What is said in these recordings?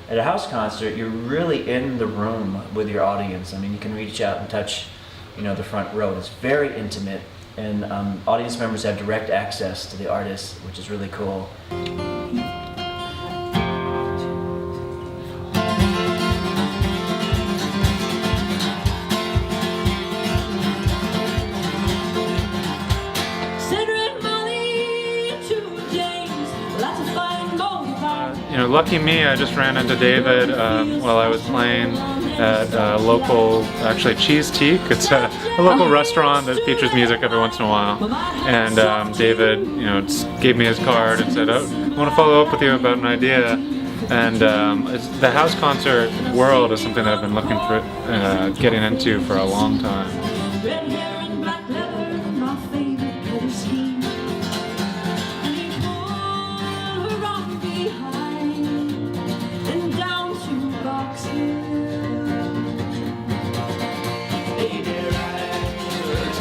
At a house concert, you're really in the room with your audience. I mean, you can reach out and touch, the front row. It's very intimate, and audience members have direct access to the artists, which is really cool. Lucky me, I just ran into David while I was playing at a local, actually Cheese Teak. It's a local restaurant that features music every once in a while. And David, gave me his card and said, "Oh, I want to follow up with you about an idea." And the house concert world is something that I've been looking for, getting into for a long time.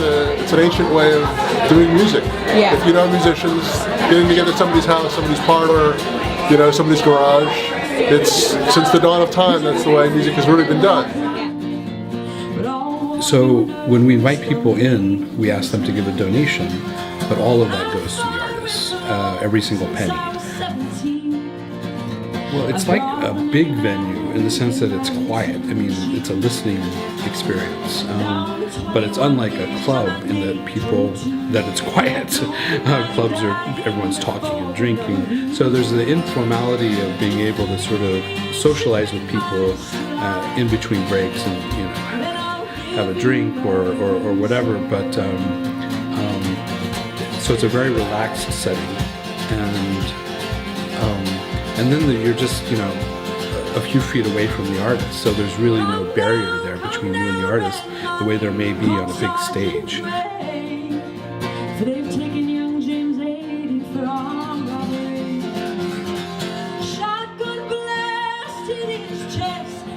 It's an ancient way of doing music. Yeah. If you know musicians, getting together at somebody's house, somebody's parlor, somebody's garage, it's since the dawn of time, that's the way music has really been done. So when we invite people in, we ask them to give a donation, but all of that goes to the artists, every single penny. Well, it's like a big venue in the sense that it's quiet. I mean, it's a listening experience, but it's unlike a club in that it's quiet. Clubs everyone's talking and drinking. So there's the informality of being able to sort of socialize with people in between breaks and have a drink or whatever. But so it's a very relaxed setting, and then you're just, a few feet away from the artist, so there's really no barrier there between you and the artist, the way there may be on a big stage.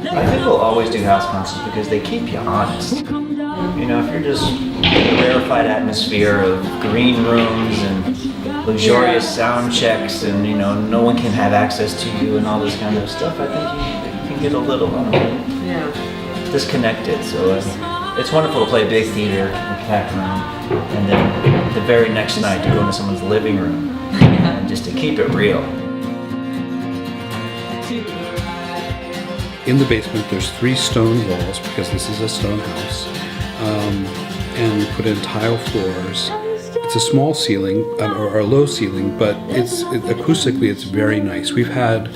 I think we'll always do house concerts because they keep you honest. If you're just in a rarefied atmosphere of green rooms and luxurious sound checks and, no one can have access to you and all this kind of stuff, I think you can get a little disconnected. So it's wonderful to play a big theater, a packed room, and then the very next night to go into someone's living room and just to keep it real. In the basement, there's 3 stone walls because this is a stone house, and we put in tile floors. It's a small ceiling or a low ceiling, but acoustically it's very nice. We've had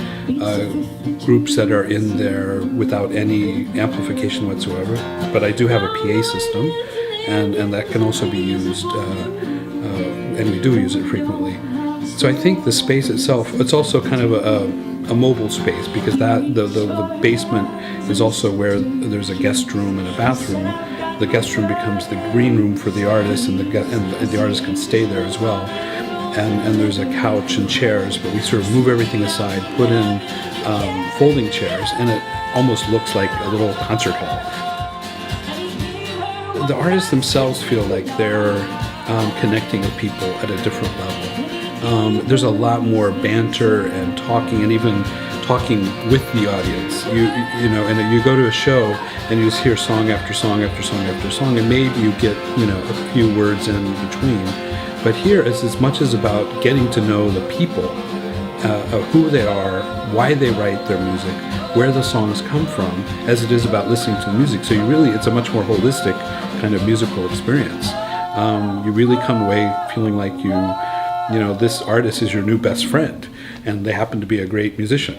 groups that are in there without any amplification whatsoever, but I do have a PA system, and that can also be used, and we do use it frequently. So I think the space itself, it's also kind of a mobile space because the basement is also where there's a guest room and a bathroom. The guest room becomes the green room for the artist, and the artist can stay there as well. And there's a couch and chairs, but we sort of move everything aside, put in folding chairs, and it almost looks like a little concert hall. The artists themselves feel like they're connecting with people at a different level. There's a lot more banter and talking, and even talking with the audience. And you go to a show and you just hear song after song after song after song, and maybe you get a few words in between. But here it's as much as about getting to know the people, who they are, why they write their music, where the songs come from, as it is about listening to the music. So it's a much more holistic kind of musical experience. You really come away feeling like this artist is your new best friend, and they happen to be a great musician.